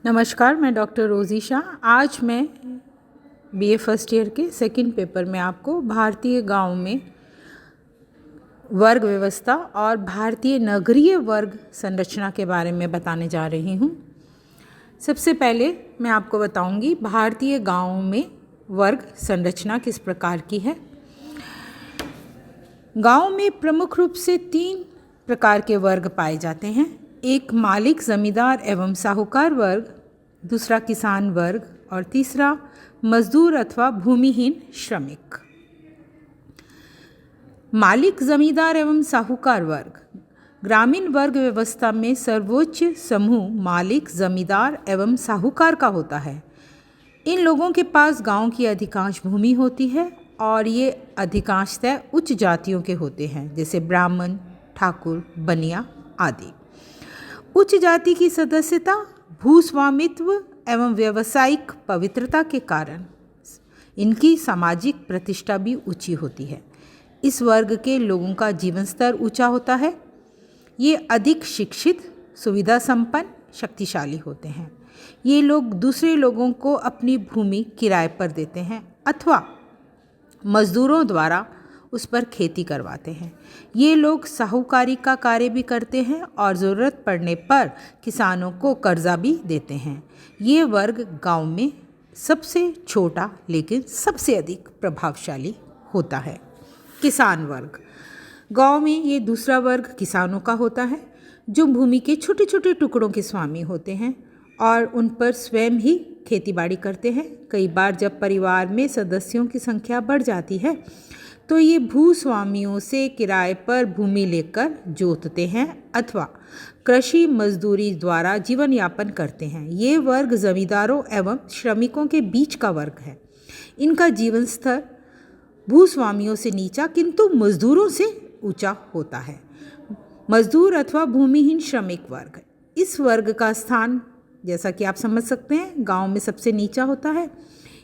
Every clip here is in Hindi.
नमस्कार, मैं डॉक्टर रोज़ी शाह। आज मैं बीए फर्स्ट ईयर के सेकंड पेपर में आपको भारतीय गांव में वर्ग व्यवस्था और भारतीय नगरीय वर्ग संरचना के बारे में बताने जा रही हूं। सबसे पहले मैं आपको बताऊंगी भारतीय गांव में वर्ग संरचना किस प्रकार की है। गांव में प्रमुख रूप से 3 प्रकार के वर्ग पाए जाते हैं। एक मालिक, जमींदार एवं साहूकार वर्ग, दूसरा किसान वर्ग और तीसरा मजदूर अथवा भूमिहीन श्रमिक। मालिक, जमींदार एवं साहूकार वर्ग ग्रामीण वर्ग व्यवस्था में सर्वोच्च समूह मालिक, जमींदार एवं साहूकार का होता है। इन लोगों के पास गांव की अधिकांश भूमि होती है और ये अधिकांशतः उच्च जातियों के होते हैं, जैसे ब्राह्मण, ठाकुर, बनिया आदि। उच्च जाति की सदस्यता भूस्वामित्व एवं व्यावसायिक पवित्रता के कारण इनकी सामाजिक प्रतिष्ठा भी ऊंची होती है। इस वर्ग के लोगों का जीवन स्तर ऊंचा होता है। ये अधिक शिक्षित, सुविधा संपन्न, शक्तिशाली होते हैं। ये लोग दूसरे लोगों को अपनी भूमि किराए पर देते हैं अथवा मजदूरों द्वारा उस पर खेती करवाते हैं। ये लोग साहूकारी का कार्य भी करते हैं और ज़रूरत पड़ने पर किसानों को कर्जा भी देते हैं। ये वर्ग गांव में सबसे छोटा लेकिन सबसे अधिक प्रभावशाली होता है। किसान वर्ग गांव में ये दूसरा वर्ग किसानों का होता है, जो भूमि के छोटे छोटे टुकड़ों के स्वामी होते हैं और उन पर स्वयं ही खेतीबाड़ी करते हैं। कई बार जब परिवार में सदस्यों की संख्या बढ़ जाती है तो ये भूस्वामियों से किराए पर भूमि लेकर जोतते हैं अथवा कृषि मजदूरी द्वारा जीवन यापन करते हैं। ये वर्ग जमींदारों एवं श्रमिकों के बीच का वर्ग है। इनका जीवन स्तर भूस्वामियों से नीचा किंतु मजदूरों से ऊंचा होता है। मजदूर अथवा भूमिहीन श्रमिक वर्ग, इस वर्ग का स्थान जैसा कि आप समझ सकते हैं गांव में सबसे नीचा होता है।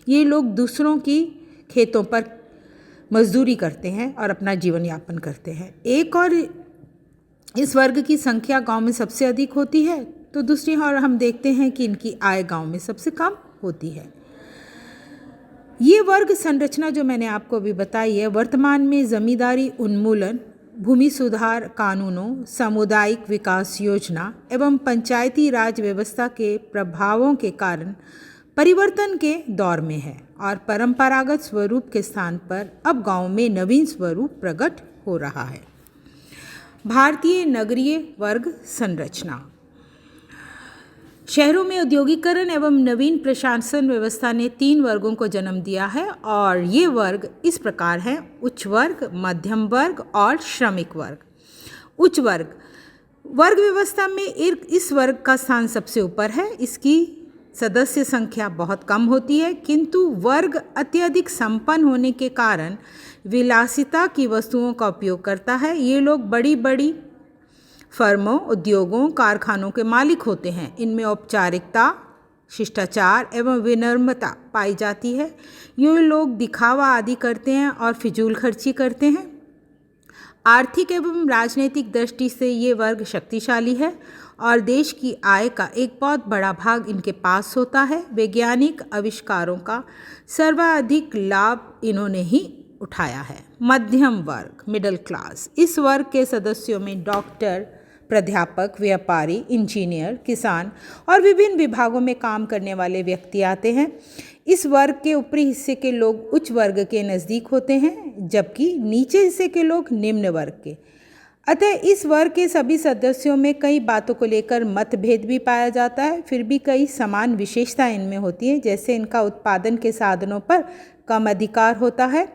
ये लोग दूसरों की खेतों पर मजदूरी करते हैं और अपना जीवन यापन करते हैं। एक और इस वर्ग की संख्या गांव में सबसे अधिक होती है, तो दूसरी ओर हम देखते हैं कि इनकी आय गांव में सबसे कम होती है। ये वर्ग संरचना जो मैंने आपको अभी बताई है, वर्तमान में जमींदारी उन्मूलन, भूमि सुधार कानूनों, सामुदायिक विकास योजना एवं पंचायती राज व्यवस्था के प्रभावों के कारण परिवर्तन के दौर में है और परंपरागत स्वरूप के स्थान पर अब गांव में नवीन स्वरूप प्रकट हो रहा है। भारतीय नगरीय वर्ग संरचना। शहरों में औद्योगिकरण एवं नवीन प्रशासन व्यवस्था ने 3 वर्गों को जन्म दिया है और ये वर्ग इस प्रकार हैं: उच्च वर्ग, मध्यम वर्ग और श्रमिक वर्ग। उच्च वर्ग व्यवस्था में इस वर्ग का स्थान सबसे ऊपर है। इसकी सदस्य संख्या बहुत कम होती है, किंतु वर्ग अत्यधिक संपन्न होने के कारण विलासिता की वस्तुओं का उपयोग करता है। ये लोग बड़ी बड़ी फर्मों, उद्योगों, कारखानों के मालिक होते हैं। इनमें औपचारिकता, शिष्टाचार एवं विनम्रता पाई जाती है। ये लोग दिखावा आदि करते हैं और फिजूल खर्ची करते हैं। आर्थिक एवं राजनीतिक दृष्टि से ये वर्ग शक्तिशाली है और देश की आय का एक बहुत बड़ा भाग इनके पास होता है। वैज्ञानिक आविष्कारों का सर्वाधिक लाभ इन्होंने ही उठाया है। मध्यम वर्ग, मिडिल क्लास, इस वर्ग के सदस्यों में डॉक्टर, प्राध्यापक, व्यापारी, इंजीनियर, किसान और विभिन्न विभागों में काम करने वाले व्यक्ति आते हैं। इस वर्ग के ऊपरी हिस्से के लोग उच्च वर्ग के नज़दीक होते हैं, जबकि नीचे हिस्से के लोग निम्न वर्ग के। अतः इस वर्ग के सभी सदस्यों में कई बातों को लेकर मतभेद भी पाया जाता है, फिर भी कई समान विशेषताएं इनमें होती हैं, जैसे इनका उत्पादन के साधनों पर कम अधिकार होता है।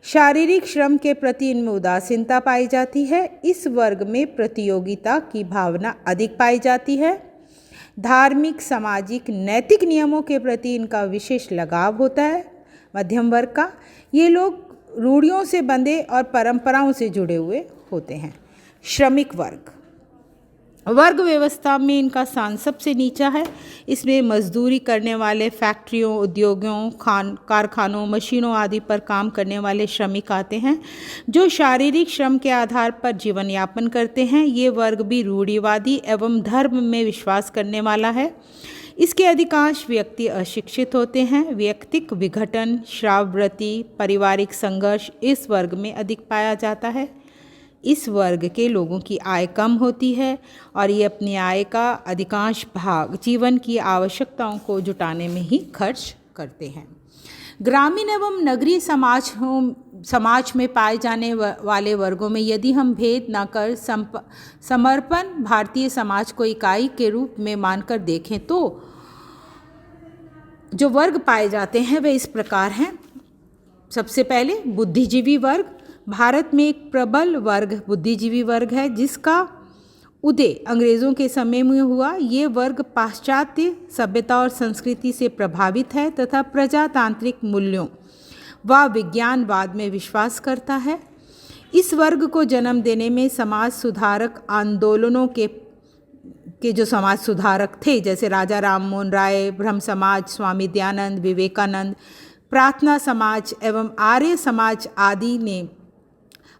शारीरिक श्रम के प्रति इनमें उदासीनता पाई जाती है। इस वर्ग में प्रतियोगिता की भावना अधिक पाई जाती है। धार्मिक, सामाजिक, नैतिक नियमों के प्रति इनका विशेष लगाव होता है। मध्यम वर्ग का ये लोग रूढ़ियों से बंधे और परंपराओं से जुड़े हुए होते हैं। श्रमिक वर्ग व्यवस्था में इनका स्थान सबसे नीचा है। इसमें मजदूरी करने वाले, फैक्ट्रियों, उद्योगों, कारखानों, मशीनों आदि पर काम करने वाले श्रमिक आते हैं, जो शारीरिक श्रम के आधार पर जीवन यापन करते हैं। ये वर्ग भी रूढ़िवादी एवं धर्म में विश्वास करने वाला है। इसके अधिकांश व्यक्ति अशिक्षित होते हैं। व्यक्तिक विघटन, श्राववृत्ति, पारिवारिक संघर्ष इस वर्ग में अधिक पाया जाता है। इस वर्ग के लोगों की आय कम होती है और ये अपनी आय का अधिकांश भाग जीवन की आवश्यकताओं को जुटाने में ही खर्च करते हैं। ग्रामीण एवं नगरीय समाज में पाए जाने वाले वर्गों में यदि हम भेद न कर समर्पण भारतीय समाज को इकाई के रूप में मानकर देखें तो जो वर्ग पाए जाते हैं वे इस प्रकार हैं। सबसे पहले बुद्धिजीवी वर्ग। भारत में एक प्रबल वर्ग बुद्धिजीवी वर्ग है जिसका उदय अंग्रेज़ों के समय में हुआ। ये वर्ग पाश्चात्य सभ्यता और संस्कृति से प्रभावित है तथा प्रजातांत्रिक मूल्यों व विज्ञानवाद में विश्वास करता है। इस वर्ग को जन्म देने में समाज सुधारक आंदोलनों के जो समाज सुधारक थे जैसे राजा राम मोहन राय, ब्रह्म समाज, स्वामी दयानंद, विवेकानंद, प्रार्थना समाज एवं आर्य समाज आदि ने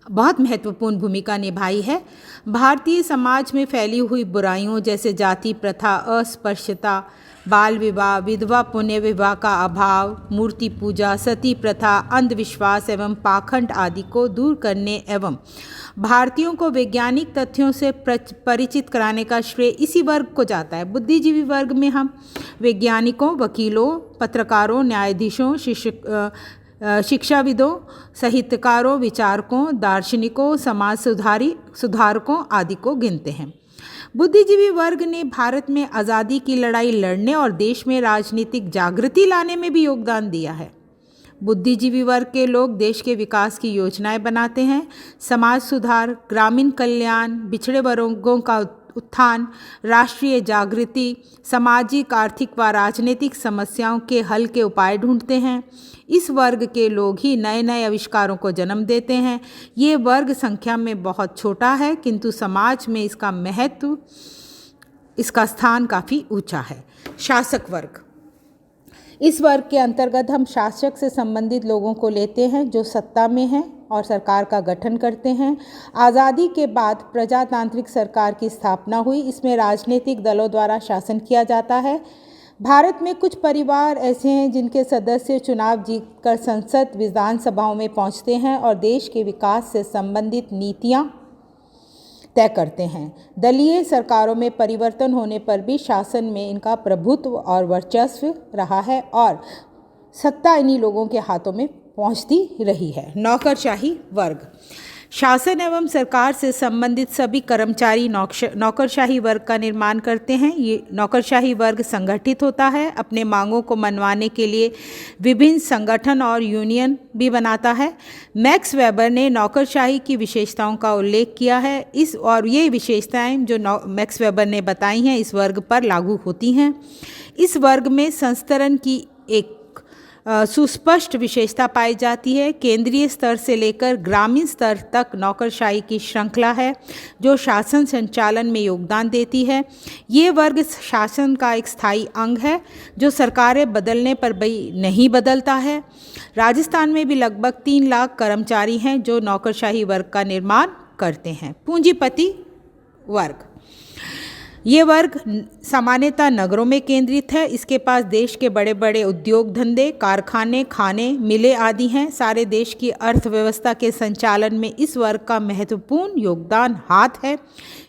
बहुत महत्वपूर्ण भूमिका निभाई है। भारतीय समाज में फैली हुई बुराइयों जैसे जाति प्रथा, अस्पृश्यता, बाल विवाह, विधवा पुण्य विवाह का अभाव, मूर्ति पूजा, सती प्रथा, अंधविश्वास एवं पाखंड आदि को दूर करने एवं भारतीयों को वैज्ञानिक तथ्यों से परिचित कराने का श्रेय इसी वर्ग को जाता है। बुद्धिजीवी वर्ग में हम वैज्ञानिकों, वकीलों, पत्रकारों, न्यायाधीशों, शिक्षाविदों, साहित्यकारों, विचारकों, दार्शनिकों, समाज सुधारकों आदि को गिनते हैं। बुद्धिजीवी वर्ग ने भारत में आज़ादी की लड़ाई लड़ने और देश में राजनीतिक जागृति लाने में भी योगदान दिया है। बुद्धिजीवी वर्ग के लोग देश के विकास की योजनाएं बनाते हैं। समाज सुधार, ग्रामीण कल्याण, पिछड़े वर्गों का उत्थान, राष्ट्रीय जागृति, सामाजिक, आर्थिक व राजनीतिक समस्याओं के हल के उपाय ढूंढते हैं। इस वर्ग के लोग ही नए नए आविष्कारों को जन्म देते हैं। ये वर्ग संख्या में बहुत छोटा है किंतु समाज में इसका महत्व, इसका स्थान काफ़ी ऊंचा है। शासक वर्ग। इस वर्ग के अंतर्गत हम शासक से संबंधित लोगों को लेते हैं जो सत्ता में हैं और सरकार का गठन करते हैं। आज़ादी के बाद प्रजातांत्रिक सरकार की स्थापना हुई। इसमें राजनीतिक दलों द्वारा शासन किया जाता है। भारत में कुछ परिवार ऐसे हैं जिनके सदस्य चुनाव जीतकर संसद, विधानसभाओं में पहुंचते हैं और देश के विकास से संबंधित नीतियां तय करते हैं। दलीय सरकारों में परिवर्तन होने पर भी शासन में इनका प्रभुत्व और वर्चस्व रहा है और सत्ता इन्हीं लोगों के हाथों में पहुंचती रही है। नौकरशाही वर्ग। शासन एवं सरकार से संबंधित सभी कर्मचारी नौकरशाही वर्ग का निर्माण करते हैं। ये नौकरशाही वर्ग संगठित होता है, अपने मांगों को मनवाने के लिए विभिन्न संगठन और यूनियन भी बनाता है। मैक्स वेबर ने नौकरशाही की विशेषताओं का उल्लेख किया है। ये विशेषताएं जो मैक्स वेबर ने बताई हैं इस वर्ग पर लागू होती हैं। इस वर्ग में संस्तरण की एक सुस्पष्ट विशेषता पाई जाती है। केंद्रीय स्तर से लेकर ग्रामीण स्तर तक नौकरशाही की श्रृंखला है जो शासन संचालन में योगदान देती है। ये वर्ग शासन का एक स्थायी अंग है जो सरकारें बदलने पर भी नहीं बदलता है। राजस्थान में भी लगभग 3 लाख कर्मचारी हैं जो नौकरशाही वर्ग का निर्माण करते हैं। पूंजीपति वर्ग। ये वर्ग सामान्यतः नगरों में केंद्रित है। इसके पास देश के बड़े बड़े उद्योग धंधे, कारखाने, खाने, मिलें आदि हैं। सारे देश की अर्थव्यवस्था के संचालन में इस वर्ग का महत्वपूर्ण योगदान हाथ है।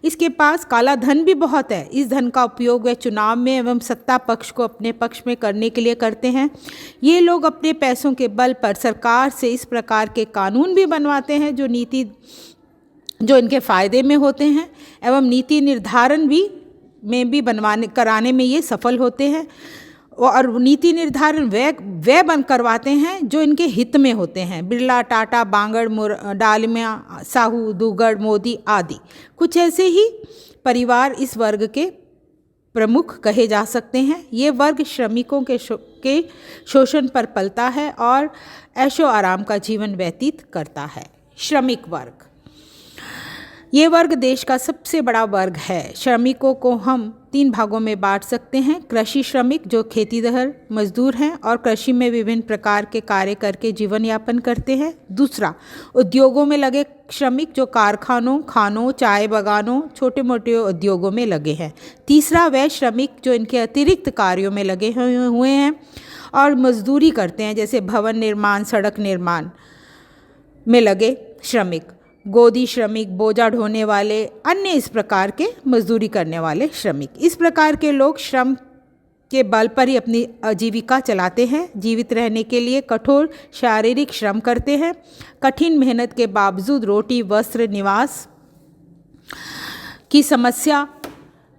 इसके पास काला धन भी बहुत है। इस धन का उपयोग वे चुनाव में एवं सत्ता पक्ष को अपने पक्ष में करने के लिए करते हैं। ये लोग अपने पैसों के बल पर सरकार से इस प्रकार के कानून भी बनवाते हैं जो इनके फ़ायदे में होते हैं एवं नीति निर्धारण भी कराने में ये सफल होते हैं और नीति निर्धारण वे बन करवाते हैं जो इनके हित में होते हैं। बिरला, टाटा, बांगड़, डालमिया, साहू, दुगड़, मोदी आदि कुछ ऐसे ही परिवार इस वर्ग के प्रमुख कहे जा सकते हैं। ये वर्ग श्रमिकों के शोषण पर पलता है और ऐशो आराम का जीवन व्यतीत करता है। श्रमिक वर्ग। ये वर्ग देश का सबसे बड़ा वर्ग है। श्रमिकों को हम 3 भागों में बांट सकते हैं। कृषि श्रमिक जो खेतीहर मजदूर हैं और कृषि में विभिन्न प्रकार के कार्य करके जीवन यापन करते हैं। दूसरा, उद्योगों में लगे श्रमिक जो कारखानों, खानों, चाय बागानों, छोटे मोटे उद्योगों में लगे हैं। तीसरा, वह श्रमिक जो इनके अतिरिक्त कार्यों में लगे हुए हैं और मजदूरी करते हैं, जैसे भवन निर्माण, सड़क निर्माण में लगे श्रमिक, गोदी श्रमिक, बोझा ढोने वाले, अन्य इस प्रकार के मजदूरी करने वाले श्रमिक। इस प्रकार के लोग श्रम के बल पर ही अपनी आजीविका चलाते हैं। जीवित रहने के लिए कठोर शारीरिक श्रम करते हैं। कठिन मेहनत के बावजूद रोटी, वस्त्र, निवास की समस्या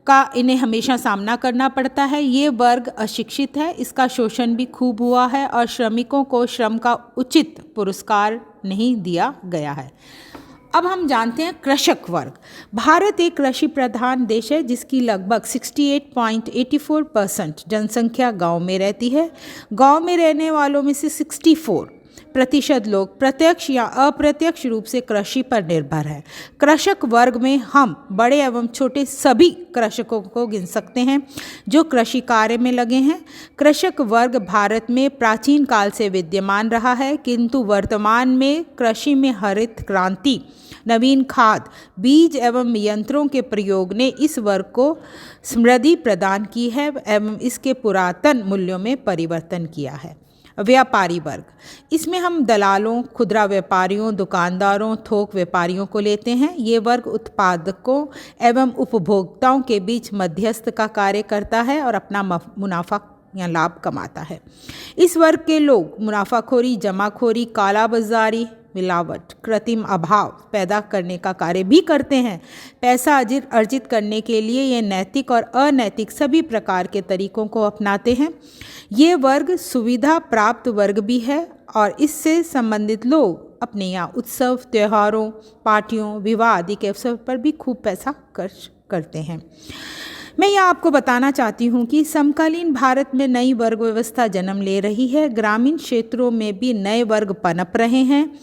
का इन्हें हमेशा सामना करना पड़ता है। ये वर्ग अशिक्षित है, इसका शोषण भी खूब हुआ है और श्रमिकों को श्रम का उचित पुरस्कार नहीं दिया गया है। अब हम जानते हैं कृषक वर्ग। भारत एक कृषि प्रधान देश है जिसकी लगभग 68.84% जनसंख्या गांव में रहती है। गांव में रहने वालों में से 64% लोग प्रत्यक्ष या अप्रत्यक्ष रूप से कृषि पर निर्भर है। कृषक वर्ग में हम बड़े एवं छोटे सभी कृषकों को गिन सकते हैं जो कृषि कार्य में लगे हैं। कृषक वर्ग भारत में प्राचीन काल से विद्यमान रहा है, किंतु वर्तमान में कृषि में हरित क्रांति, नवीन खाद, बीज एवं यंत्रों के प्रयोग ने इस वर्ग को समृद्धि प्रदान की है एवं इसके पुरातन मूल्यों में परिवर्तन किया है। व्यापारी वर्ग, इसमें हम दलालों, खुदरा व्यापारियों, दुकानदारों, थोक व्यापारियों को लेते हैं। ये वर्ग उत्पादकों एवं उपभोक्ताओं के बीच मध्यस्थ का कार्य करता है और अपना मुनाफा या लाभ कमाता है। इस वर्ग के लोग मुनाफाखोरी, जमाखोरी, कालाबाजारी, मिलावट, कृत्रिम अभाव पैदा करने का कार्य भी करते हैं। पैसा अर्जित करने के लिए ये नैतिक और अनैतिक सभी प्रकार के तरीकों को अपनाते हैं। ये वर्ग सुविधा प्राप्त वर्ग भी है और इससे संबंधित लोग अपने यहाँ उत्सव, त्योहारों, पार्टियों, विवाह आदि के अवसर पर भी खूब पैसा खर्च करते हैं। मैं यहाँ आपको बताना चाहती हूँ कि समकालीन भारत में नई वर्ग व्यवस्था जन्म ले रही है। ग्रामीण क्षेत्रों में भी नए वर्ग पनप रहे हैं,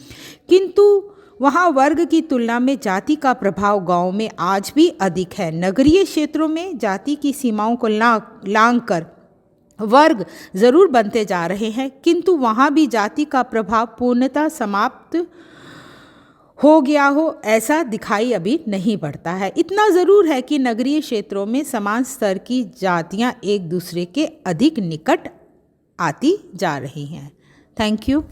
किंतु वहाँ वर्ग की तुलना में जाति का प्रभाव गांव में आज भी अधिक है। नगरीय क्षेत्रों में जाति की सीमाओं को लांघकर वर्ग जरूर बनते जा रहे हैं, किंतु वहाँ भी जाति का प्रभाव पूर्णतः समाप्त हो गया हो ऐसा दिखाई अभी नहीं पड़ता है। इतना ज़रूर है कि नगरीय क्षेत्रों में समान स्तर की जातियां एक दूसरे के अधिक निकट आती जा रही हैं। Thank you.